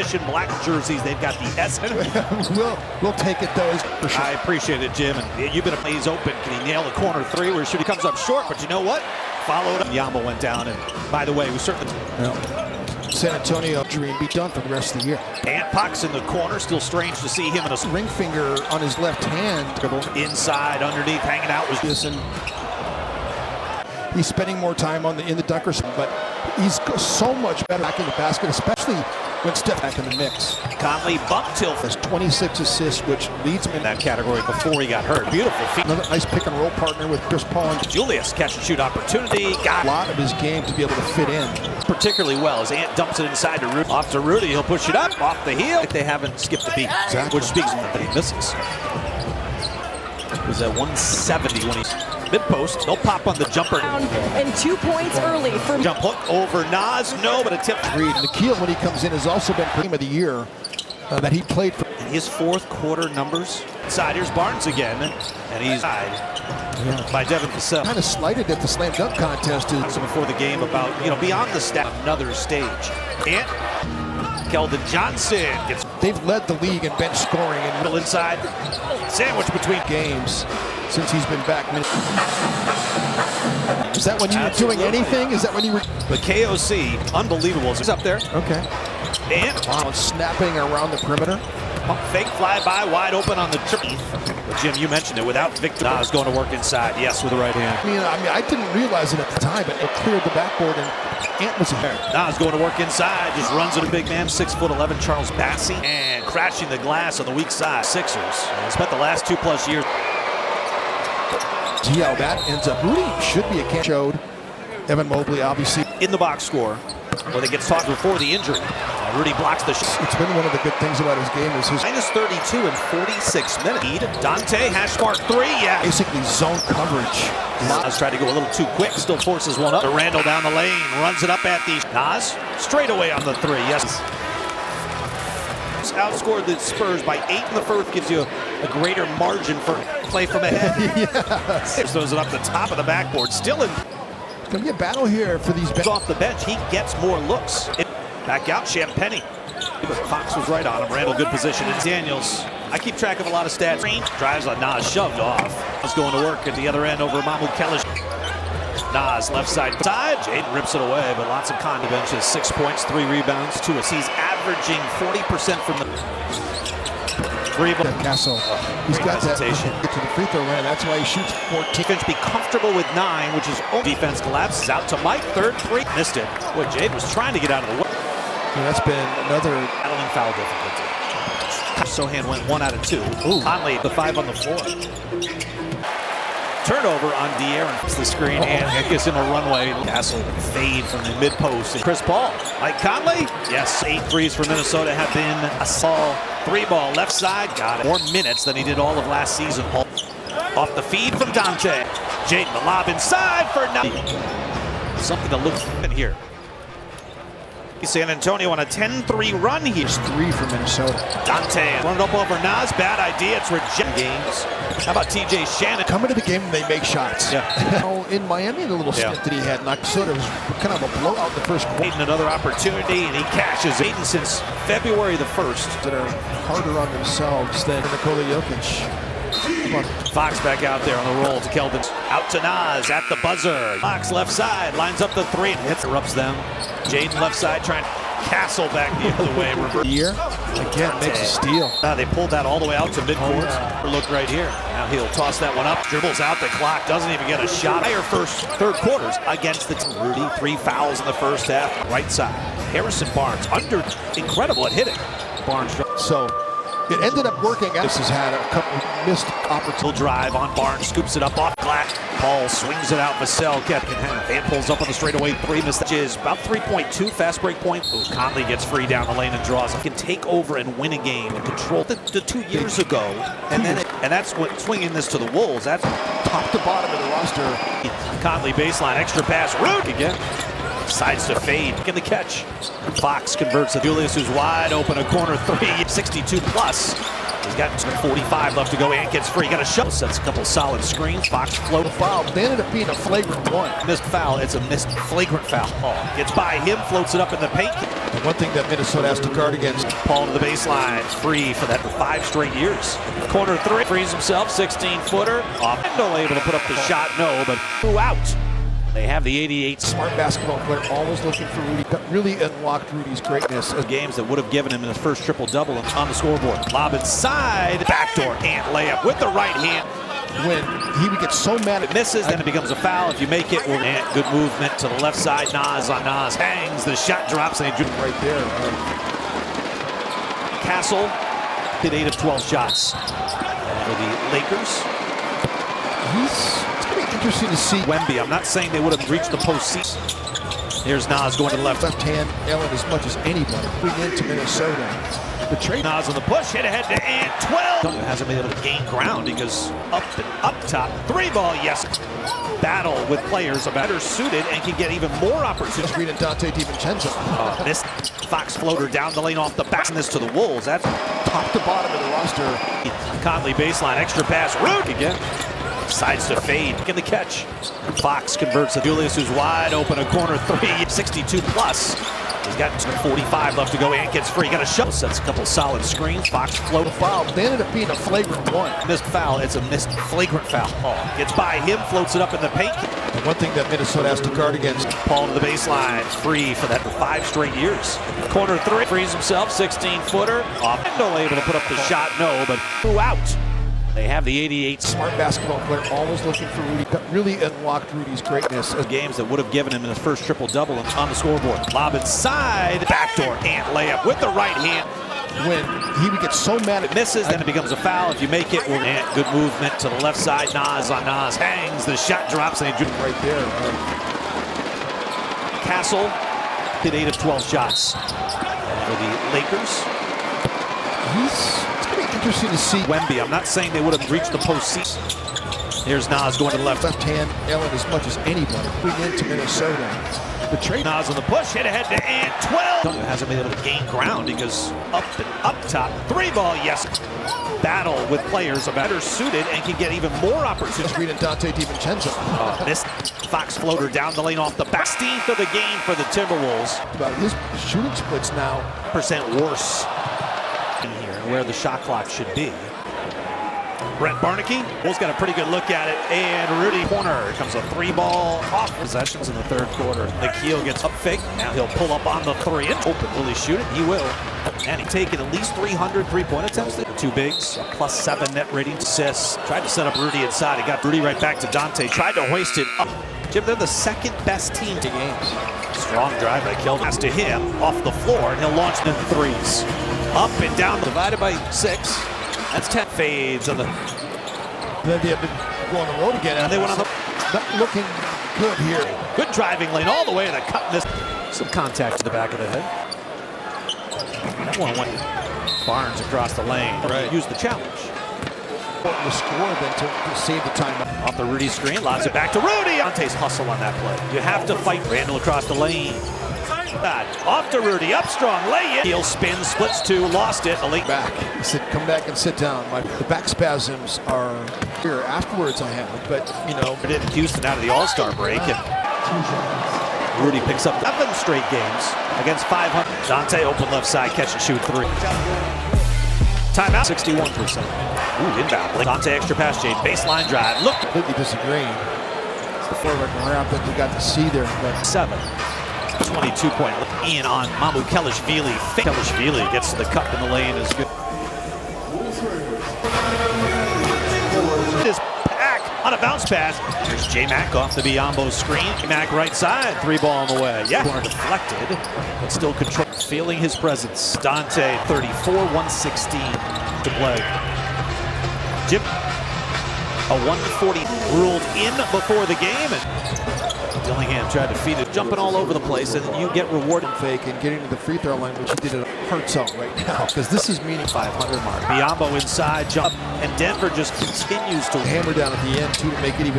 position, black jerseys. They've got the S. we'll take it though. For sure. I appreciate it, Jim. And you've been he's open. Can he nail a corner three? Where should he comes up short? But you know what? Followed up. Yama went down. And by the way, we certainly. San Antonio dream be done for the rest of the year. Ant Puck's in the corner. Still strange to see him in a ring finger on his left hand. Inside, underneath, hanging out was this, and he's spending more time in the dunkers, but he's so much better back in the basket, especially when Steph back in the mix. Conley bumped till has 26 assists, which leads him in that category before he got hurt. Beautiful feet. Another nice pick and roll partner with Chris Paul and Julius. Catch and shoot opportunity. Got a lot of his game to be able to fit in particularly well as Ant dumps it inside to Rudy. Off to Rudy. He'll push it up off the heel. They haven't skipped a beat, exactly. Which speaks that he misses. It was at 170 when he's mid-post. They'll pop on the jumper. And 2 points early for jump hook over Nas. No, but a tip. Reed. Nikhil, when he comes in, has also been team of the year that he played for. And his fourth quarter numbers. Side, here's Barnes again, and he's tied by Devin Vassell. Kind of slighted at the slam dunk contest before the game about beyond the stat, another stage. And Keldon Johnson gets. They've led the league in bench scoring and middle inside sandwich between games since he's been back. Is that when you were doing anything? Is that when you were? The KOC, unbelievable. He's up there. Okay. And snapping around the perimeter. Pump fake flyby wide open on the trip. But Jim, you mentioned it. Without Victor, Nas going to work inside. Yes, with the right hand. I mean, I didn't realize it at the time, but it cleared the backboard and Ant was there. Nas going to work inside. Just runs at a big man. 6'11", Charles Bassey, and crashing the glass on the weak side. Sixers. And spent the last 2+ years. See how that ends up. Rudy should be a catch. Showed Evan Mobley obviously in the box score. Well, they get talked before the injury. Rudy blocks the shot. It's been one of the good things about his game is his minus 32 in 46 minutes. Dante hash mark 3. Yeah. Basically zone coverage. Nas tried to go a little too quick. Still forces one up. To Randall down the lane. Runs it up at the Nas. Straight away on the 3. Yes. Outscored the Spurs by 8 in the first. Gives you a greater margin for play from ahead. Yes. Throws it up the top of the backboard. Still in. Gonna be a battle here for these. Off the bench, he gets more looks. Back out, Champagny. But Fox was right on him. Randall, good position. And Daniels, I keep track of a lot of stats. Drives on Nas, shoved off. Was going to work at the other end over Mamu Kellish. Nas, left side. Jaden rips it away, but lots of con benches. 6 points, 3 rebounds, 2 assists. He's averaging 40% from the 3 ball. Castle. He's got that get to the free throw line. That's why he shoots 14. Defense be comfortable with 9, which is defense collapses out to Mike. 3rd 3. Missed it. Boy, Jade was trying to get out of the way. Yeah, that's been another battling foul difficulty. Sohan went 1 out of 2. Ooh. Conley, the 5 on the floor. Turnover on De'Aaron. It's the screen and it gets in a runway. Castle fade from the mid post. Chris Paul, Mike Conley. Yes, 8 threes for Minnesota have been a Saul 3-ball left side. Got it. More minutes than he did all of last season. Off the feed from Dante. Jaden the lob inside for nothing. Something to look in here. San Antonio on a 10-3 run here. 3 for Minnesota. Dante run it up over Nas. Bad idea. It's rejected games. How about TJ Shannon? Coming to the game when they make shots. Yeah. In Miami, the little stint that he had, Minnesota was kind of a blowout the first quarter. Aiden another opportunity, and he cashes. Aiden since February the 1st. That are harder on themselves than Nikola Jokic. Fox back out there on the roll to Keldon. Out to Nas at the buzzer. Fox left side lines up the 3 and hits. Erupts them. Jaden left side trying to Castle back the other way. Reverse. Again makes a steal. They pulled that all the way out to midcourt. Look right here. Now he'll toss that one up. Dribbles out the clock. Doesn't even get a shot. Higher third quarters against the team. Rudy, 3 fouls in the first half. Right side. Harrison Barnes under. Incredible at hitting. Barnes. So it ended up working. This has had a couple missed opportunities. Drive on Barnes, scoops it up off glass. Paul swings it out. Vassell gets in half. And pulls up on the straightaway 3. Misses about 3.2 fast break point. Ooh, Conley gets free down the lane and draws. He can take over and win a game and control the 2 years ago. And that's what swinging this to the Wolves. That's top to bottom of the roster. Conley baseline, extra pass. Rude again. Decides to fade. Get the catch. Fox converts to Julius, who's wide open. A corner 3. 62 plus. He's got 45 left to go and gets free. Got a shot. Sets a couple solid screens. Fox float foul. They ended up being a flagrant one. Missed foul. It's a missed flagrant foul. Gets by him, floats it up in the paint. And one thing that Minnesota has to guard against. Paul to the baseline. Free for that for 5 straight years. Corner 3. Frees himself. 16-footer. Off. Able to put up the shot. No, but threw out. They have the 88. Smart basketball player, always looking for Rudy. That really unlocked Rudy's greatness. Games that would have given him his first triple-double on the scoreboard. Lob inside. Backdoor and layup with the right hand. When he would get so mad at misses, then it becomes a foul. If you make it, good movement to the left side. Nas on Nas. Hangs. The shot drops. And right there. Castle hit 8 of 12 shots. For the Lakers. It's going to be interesting to see. Wemby, I'm not saying they would have reached the postseason. Here's Nas going to the left hand element as much as anybody. Bring into Minnesota. The trade. Nas on the push, hit ahead to and 12. Hasn't been able to gain ground because up top. 3-ball, yes. Battle with players are better suited and can get even more opportunities. Reading Dante DiVincenzo. This Fox floater down the lane off the back. And this to the Wolves. That's top to bottom of the roster. Conley baseline, extra pass. Rude again. Sides to fade. Get the catch. Fox converts to Julius, who's wide open. A corner 3. 62 plus. He's got 45 left to go and gets free. Got a shot. Sets a couple solid screens. Fox float foul. They ended up being a flagrant one. Missed foul. It's a missed flagrant foul. Gets by him, floats it up in the paint. And one thing that Minnesota has to guard against. Paul to the baseline. Free for that for 5 straight years. Corner 3. Frees himself. 16-footer. Off. Able to put up the shot. No, but threw out. They have the 88. Smart basketball player, always looking for Rudy. That really unlocked Rudy's greatness. Games that would have given him his first triple-double on the scoreboard. Lob inside. Backdoor and layup with the right hand. When he would get so mad at misses, then it becomes a foul. If you make it, good movement to the left side. Nas on Nas. Hangs. The shot drops. And right there. Castle hit 8 of 12 shots. For the Lakers. It's going to be interesting to see. Wemby, I'm not saying they would have reached the postseason. Here's Nas going to the left hand element as much as anybody. Bring into Minnesota. The trade. Nas on the push, hit ahead to and 12. Hasn't been able to gain ground because up top. 3-ball, yes. Battle with players are better suited and can get even more opportunities. Reading Dante DiVincenzo. This Fox floater down the lane off the back. 16th of the game for the Timberwolves. About his shooting splits now. % worse in here, where the shot clock should be. Brett Barnaky, Wolves got a pretty good look at it, and Rudy corner. Here comes a 3-ball off possessions in the 3rd quarter. Nikhil gets up fake. Now he'll pull up on the 3 and open. Will he shoot it? He will. And he's taken at least 300 3-point attempts. 2 bigs, a +7 net rating. Assists. Tried to set up Rudy inside. He got Rudy right back to Dante. Tried to hoist it up. Jim, they're the 2nd best team to games. Strong drive by Kill. Pass to him off the floor, and he'll launch them 3s. Up and down, divided by 6. That's 10 fades on the. Then they have to go on the road again. And they went on the. Not looking good here. Good driving lane all the way to the cut. This. Some contact to the back of the head. That one went Barnes across the lane. Right. Use the challenge. The score then to save the time. Off the Rudy screen, lobs it back to Rudy. Dante's hustle on that play. You have to fight. Randall across the lane. Off to Rudy, up strong, lay in. Heel spin, splits 2, lost it. A late back. He said, come back and sit down. The back spasms are here afterwards. I have, but you know. It in Houston out of the All-Star break, and Rudy picks up 11 straight games against 500. Dante open left side, catch and shoot 3. Timeout, 61%. Ooh, inbound. Dante extra pass, Jade, baseline drive. Look. Completely disagreeing. It's the forward round that we got to see there. But 7. 22-point in on Mamu Kelishvili. Kelishvili gets to the cup in the lane is good. This pack on a bounce pass. Here's J-Mac off the Biombo screen. J-Mac right side, 3-ball on the way. Yeah, corner deflected, but still control. Feeling his presence. Dante, 34-116 to play. Jim, a 140 ruled in before the game. And Dillingham tried to feed it, jumping all over the place, and you get rewarded. Fake and getting to the free throw line, which he did at a hurt zone right now, because this is meaning 500 mark. Biombo inside, jump, and Denver just continues to hammer down at the end, too, to make it even